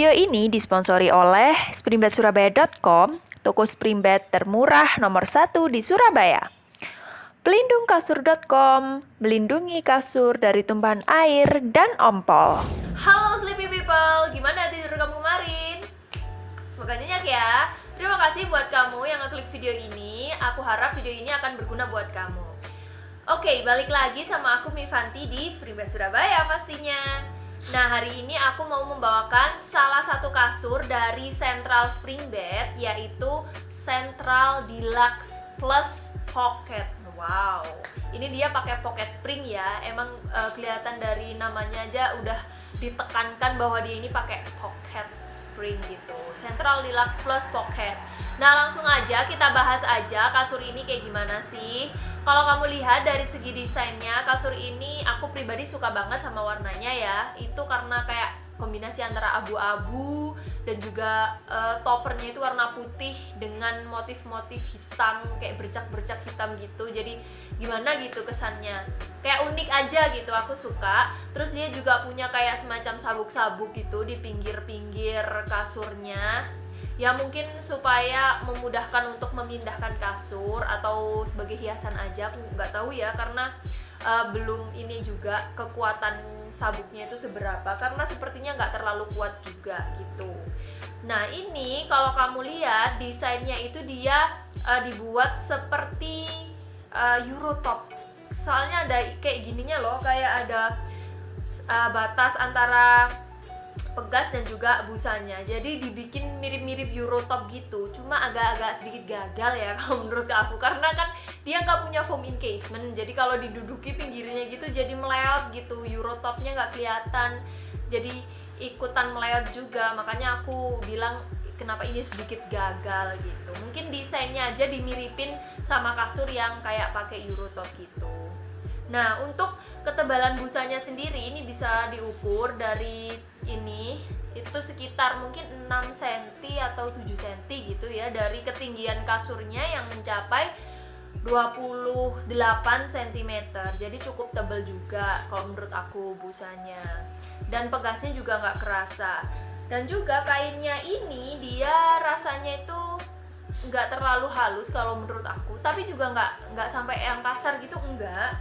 Video ini disponsori oleh springbedsurabaya.com, toko springbed termurah nomor 1 di Surabaya. Pelindungkasur.com, melindungi kasur dari tumpahan air dan ompol. Halo Sleepy People, gimana tidur kamu kemarin? Semoga nyenyak ya. Terima kasih buat kamu yang ngeklik video ini. Aku harap video ini akan berguna buat kamu. Oke, balik lagi sama aku Mifanti di Springbed Surabaya pastinya. Nah, hari ini aku mau membawakan salah satu kasur dari Central Springbed, yaitu Central Deluxe Plus Pocket. Wow, ini dia pakai pocket spring ya. Emang kelihatan dari namanya aja udah ditekankan bahwa dia ini pakai pocket spring gitu. Central Deluxe Plus Pocket. Nah, langsung aja kita bahas aja kasur ini kayak gimana sih. Kalau kamu lihat dari segi desainnya, kasur ini aku pribadi suka banget sama warnanya ya. Itu karena kayak kombinasi antara abu-abu dan juga toppernya itu warna putih dengan motif-motif hitam, kayak bercak-bercak hitam gitu. Jadi gimana gitu kesannya, kayak unik aja gitu, aku suka. Terus dia juga punya kayak semacam sabuk-sabuk gitu di pinggir-pinggir kasurnya, ya mungkin supaya memudahkan untuk memindahkan kasur atau sebagai hiasan aja, aku nggak tahu ya, karena belum ini juga kekuatan sabuknya itu seberapa, karena sepertinya nggak terlalu kuat juga gitu. Nah, ini kalau kamu lihat desainnya itu dia dibuat seperti Eurotop. Soalnya ada kayak gininya loh, kayak ada batas antara pegas dan juga busanya, jadi dibikin mirip-mirip Eurotop gitu. Cuma agak-agak sedikit gagal ya kalau menurut aku, karena kan dia nggak punya foam encasement, jadi kalau diduduki pinggirnya gitu jadi meleot gitu, Eurotopnya nggak kelihatan, jadi ikutan meleot juga. Makanya aku bilang kenapa ini sedikit gagal gitu. Mungkin desainnya aja dimiripin sama kasur yang kayak pakai Eurotop gitu. Nah, untuk ketebalan busanya sendiri ini bisa diukur dari ini, itu sekitar mungkin 6 cm atau 7 cm gitu ya, dari ketinggian kasurnya yang mencapai 28 cm. Jadi cukup tebal juga kalau menurut aku busanya. Dan pegasnya juga nggak kerasa. Dan juga kainnya ini dia rasanya itu nggak terlalu halus kalau menurut aku, tapi juga nggak sampai yang kasar gitu, enggak.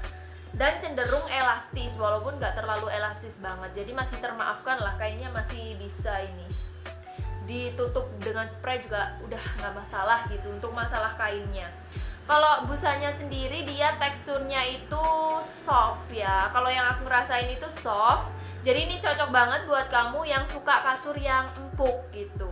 Dan cenderung elastis, walaupun nggak terlalu elastis banget, jadi masih termaafkan lah, kayaknya masih bisa ini ditutup dengan spray juga udah nggak masalah gitu untuk masalah kainnya. Kalau busanya sendiri dia teksturnya itu soft ya, kalau yang aku ngerasain itu soft, jadi ini cocok banget buat kamu yang suka kasur yang empuk gitu,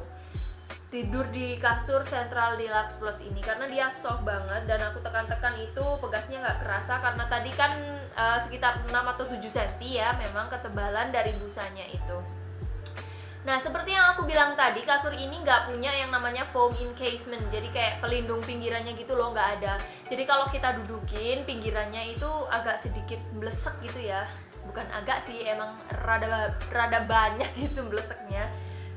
tidur di kasur Central Deluxe Plus ini, karena dia soft banget. Dan aku tekan-tekan itu pegasnya nggak kerasa, karena tadi kan sekitar 6 atau 7 cm ya memang ketebalan dari busanya itu. Nah, seperti yang aku bilang tadi, kasur ini nggak punya yang namanya foam encasement, jadi kayak pelindung pinggirannya gitu loh, nggak ada. Jadi kalau kita dudukin, pinggirannya itu agak sedikit blesek gitu ya, bukan agak sih, emang rada banyak gitu bleseknya.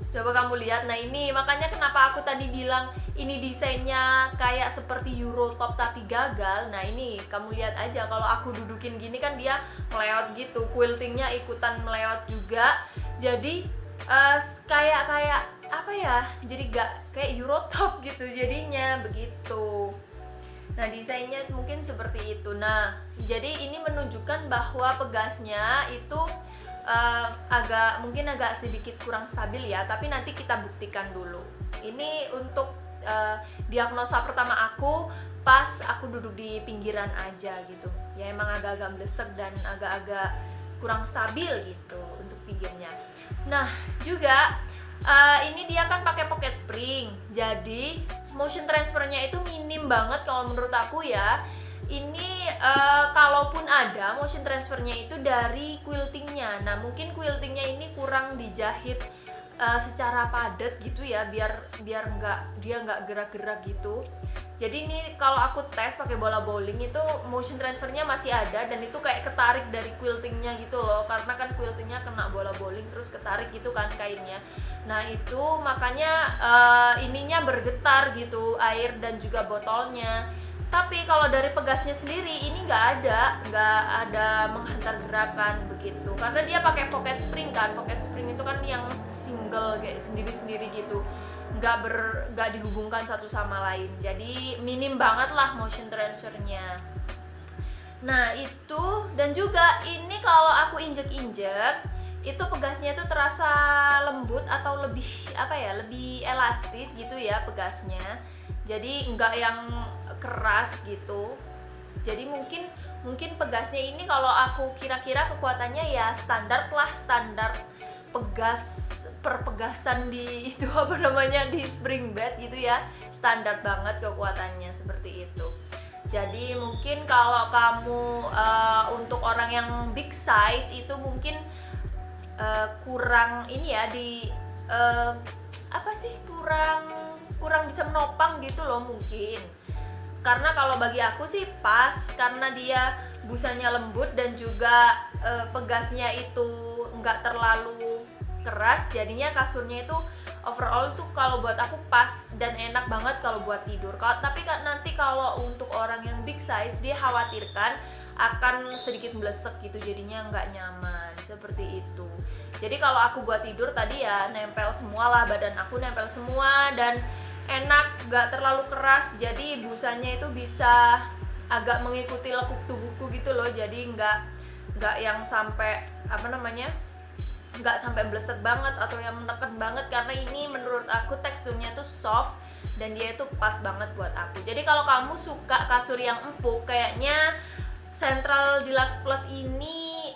Coba kamu lihat. Nah, ini makanya kenapa aku tadi bilang ini desainnya kayak seperti Eurotop tapi gagal. Nah, ini kamu lihat aja, kalau aku dudukin gini kan dia meleot gitu, quiltingnya ikutan meleot juga. Jadi kayak apa ya, jadi gak kayak Eurotop gitu jadinya begitu. Nah, desainnya mungkin seperti itu. Nah, jadi ini menunjukkan bahwa pegasnya itu mungkin agak sedikit kurang stabil ya, tapi nanti kita buktikan dulu. Ini untuk diagnosa pertama aku pas aku duduk di pinggiran aja gitu ya, emang agak-agak blesek dan agak-agak kurang stabil gitu untuk pinggirnya. Nah, juga ini dia kan pakai pocket spring, jadi motion transfernya itu minim banget kalau menurut aku ya. Ini kalaupun ada motion transfernya itu dari quiltingnya. Nah, mungkin quiltingnya ini kurang dijahit secara padat gitu ya, biar dia nggak gerak-gerak gitu. Jadi ini kalau aku tes pakai bola bowling itu motion transfernya masih ada, dan itu kayak ketarik dari quiltingnya gitu loh, karena kan quiltingnya kena bola bowling terus ketarik gitu kan kainnya. Nah, itu makanya ininya bergetar gitu, air dan juga botolnya. Tapi kalau dari pegasnya sendiri ini nggak ada menghantar gerakan begitu, karena dia pakai pocket spring kan. Pocket spring itu kan yang single kayak sendiri-sendiri gitu, nggak dihubungkan satu sama lain, jadi minim banget lah motion transfernya. Nah itu, dan juga ini kalau aku injek-injek itu pegasnya itu terasa lembut atau lebih lebih elastis gitu ya pegasnya, jadi nggak yang keras gitu. Jadi mungkin pegasnya ini kalau aku kira-kira kekuatannya ya standar pegasan di itu di spring bed gitu ya, standar banget kekuatannya seperti itu. Jadi mungkin kalau kamu untuk orang yang big size itu mungkin kurang ini ya kurang bisa menopang gitu loh mungkin. Karena kalau bagi aku sih pas, karena dia busanya lembut dan juga pegasnya itu nggak terlalu keras, jadinya kasurnya itu overall tuh kalau buat aku pas dan enak banget kalau buat tidur. Tapi nanti kalau untuk orang yang big size dia khawatirkan akan sedikit melesek gitu, jadinya nggak nyaman seperti itu. Jadi kalau aku buat tidur tadi ya nempel semua lah, badan aku nempel semua dan enak, nggak terlalu keras, jadi busanya itu bisa agak mengikuti lekuk tubuhku gitu loh. Jadi nggak yang sampai nggak sampai blesek banget atau yang menekan banget, karena ini menurut aku teksturnya tuh soft dan dia itu pas banget buat aku. Jadi kalau kamu suka kasur yang empuk, kayaknya Central Deluxe Plus ini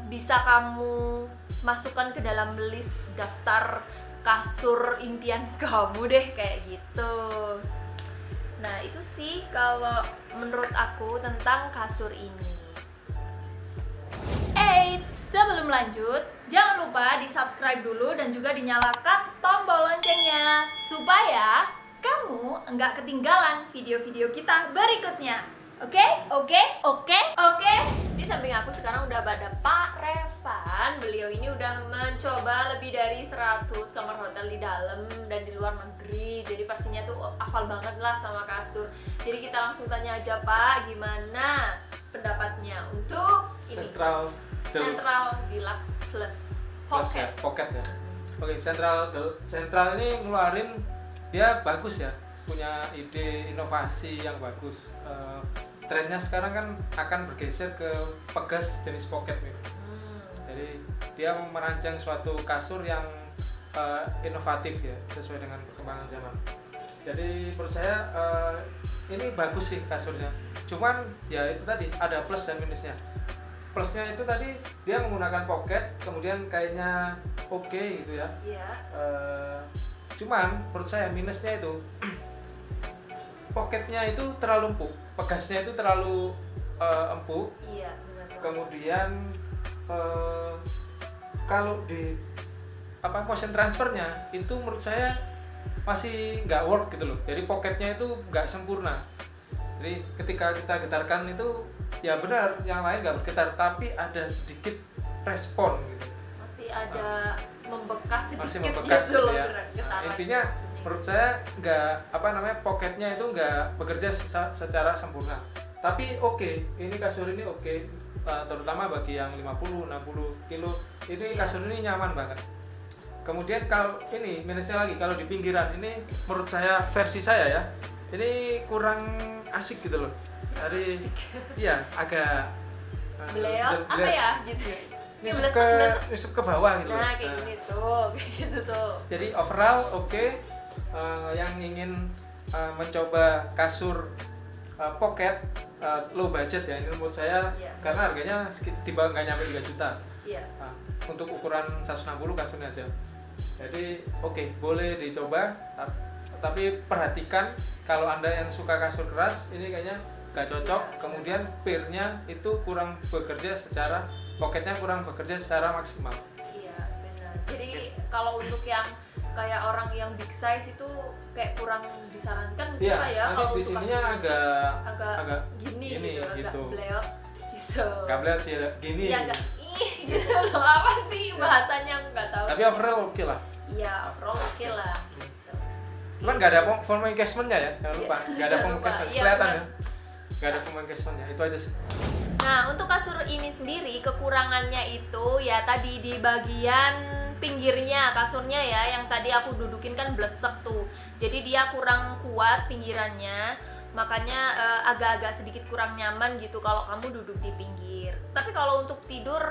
bisa kamu masukkan ke dalam list daftar kasur impian kamu deh, kayak gitu. Nah itu sih kalau menurut aku tentang kasur ini. Sebelum lanjut, jangan lupa di subscribe dulu dan juga dinyalakan tombol loncengnya supaya kamu nggak ketinggalan video-video kita berikutnya. Oke? Di samping aku sekarang udah ada Pak Revan. Beliau ini udah mencoba lebih dari 100 kamar hotel di dalam dan di luar negeri. Jadi pastinya tuh hafal banget lah sama kasur. Jadi kita langsung tanya aja Pak, gimana pendapatnya untuk ini? Central Deluxe Plus Pocket. Ya, Pocket ya. Oke, Central ini ngeluarin, dia bagus ya, punya ide inovasi yang bagus. Trennya sekarang kan akan bergeser ke pegas jenis pocket nih. Jadi dia merancang suatu kasur yang inovatif ya, sesuai dengan perkembangan zaman. Jadi menurut saya ini bagus sih kasurnya. Cuman ya itu tadi ada plus dan minusnya. Plusnya itu tadi dia menggunakan pocket, kemudian kayaknya oke gitu ya. Iya. Cuman menurut saya minusnya itu pocketnya itu terlalu empuk, pegasnya itu terlalu empuk. Iya, benar. Kemudian kalau di motion transfernya itu menurut saya masih nggak work gitu loh. Jadi pocketnya itu nggak sempurna. Jadi ketika kita getarkan itu ya benar, yang lain nggak bergetar, tapi ada sedikit respon gitu. Masih ada membekas sedikit, masih membekas gitu loh ya. Intinya menurut saya nggak pocketnya itu nggak bekerja secara sempurna. Tapi oke, ini kasur ini oke, terutama bagi yang 50-60 kilo ini kasur ini nyaman banget. Kemudian kalau ini minusnya lagi, kalau di pinggiran ini menurut saya, versi saya ya, ini kurang asik gitu loh. Jadi iya agak beliau apa ya gitu. Nyusup ke bawah gitu. Nah, kayak gitu tuh. Jadi overall oke. Yang ingin mencoba kasur pocket low budget ya, ini menurut saya karena harganya nggak nyampe 3 juta. Iya. Untuk ukuran 160 kasurnya aja. Jadi oke, boleh dicoba, tapi perhatikan kalau Anda yang suka kasur keras ini kayaknya nggak cocok. Kemudian pirnya itu kurang bekerja secara, pocketnya kurang bekerja secara maksimal. Iya benar. Jadi kalau untuk yang kayak orang yang big size itu kayak kurang disarankan gitu ya. Kalau di sininya agak gini gitu, agak bleok gitu. Nggak bleok sih, gini. Iya agak gitu loh, apa sih bahasanya nggak tahu. Tapi overall oke lah. Iya overall oke lah. Gitu. Cuman nggak ada form encasementnya ya, jangan lupa. Nggak ada form encasement, kelihatan ya. nggak ada communicationnya, itu aja sih. Nah, untuk kasur ini sendiri kekurangannya itu ya tadi di bagian pinggirnya kasurnya ya, yang tadi aku dudukin kan blesek tuh. Jadi dia kurang kuat pinggirannya, makanya agak-agak sedikit kurang nyaman gitu kalau kamu duduk di pinggir. Tapi kalau untuk tidur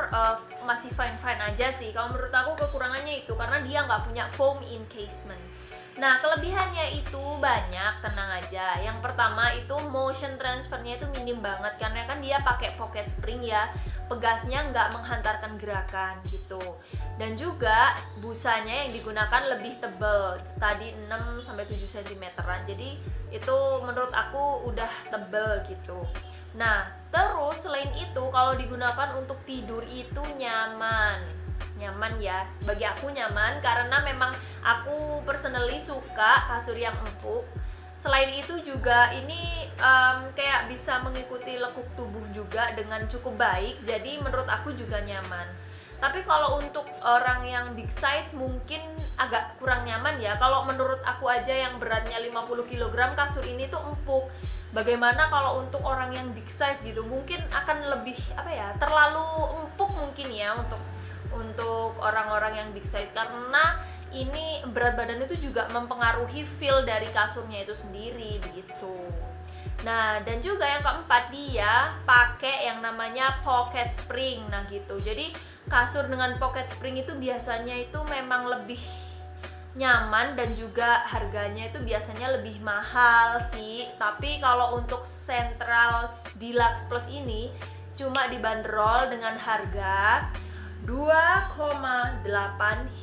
masih fine-fine aja sih. Kalau menurut aku kekurangannya itu karena dia nggak punya foam encasement. Nah, kelebihannya itu banyak, tenang aja. Yang pertama itu motion transfernya itu minim banget karena kan dia pakai pocket spring ya. Pegasnya nggak menghantarkan gerakan gitu. Dan juga busanya yang digunakan lebih tebal, tadi 6-7 cm-an. Jadi itu menurut aku udah tebal gitu. Nah, terus selain itu kalau digunakan untuk tidur itu nyaman ya, bagi aku nyaman karena memang aku personally suka kasur yang empuk. Selain itu juga ini kayak bisa mengikuti lekuk tubuh juga dengan cukup baik, jadi menurut aku juga nyaman. Tapi kalau untuk orang yang big size mungkin agak kurang nyaman ya. Kalau menurut aku aja yang beratnya 50 kg kasur ini tuh empuk. Bagaimana kalau untuk orang yang big size gitu, mungkin akan lebih terlalu empuk mungkin ya untuk orang-orang yang big size, karena ini berat badan itu juga mempengaruhi feel dari kasurnya itu sendiri begitu. Nah, dan juga yang keempat, dia pakai yang namanya pocket spring. Nah gitu, jadi kasur dengan pocket spring itu biasanya itu memang lebih nyaman dan juga harganya itu biasanya lebih mahal sih. Tapi kalau untuk Central Deluxe Plus ini cuma dibanderol dengan harga 2,8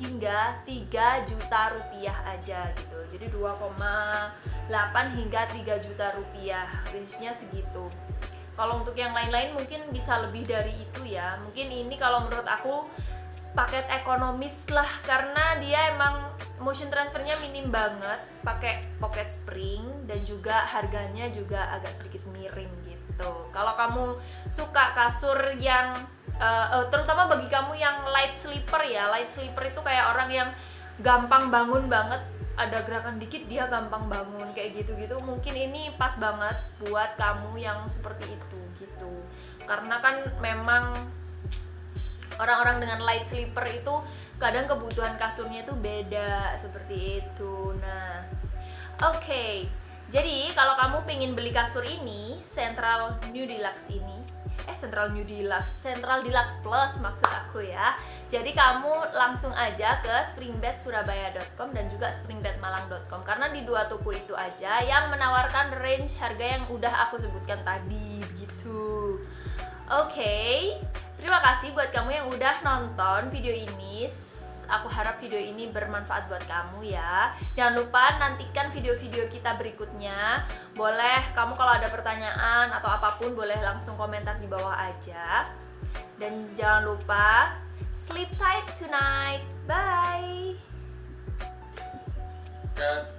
hingga 3 juta rupiah aja gitu. Jadi 2,8 hingga 3 juta rupiah, range-nya segitu. Kalau untuk yang lain-lain mungkin bisa lebih dari itu ya. Mungkin ini kalau menurut aku paket ekonomis lah, karena dia emang motion transfernya minim banget, pakai pocket spring dan juga harganya juga agak sedikit miring gitu. Kalau kamu suka kasur yang terutama bagi kamu yang light sleeper ya, light sleeper itu kayak orang yang gampang bangun banget, ada gerakan dikit dia gampang bangun kayak gitu-gitu, mungkin ini pas banget buat kamu yang seperti itu gitu. Karena kan memang orang-orang dengan light sleeper itu kadang kebutuhan kasurnya itu beda seperti itu. Nah, oke. Jadi kalau kamu pengen beli kasur ini, Central Deluxe Plus maksud aku ya. Jadi kamu langsung aja ke springbedsurabaya.com dan juga springbedmalang.com, karena di dua toko itu aja yang menawarkan range harga yang udah aku sebutkan tadi begitu. Oke. Terima kasih buat kamu yang udah nonton video ini. Aku harap video ini bermanfaat buat kamu ya. Jangan lupa nantikan video-video kita berikutnya. Boleh kamu kalau ada pertanyaan atau apapun boleh langsung komentar di bawah aja. Dan jangan lupa sleep tight tonight. Bye.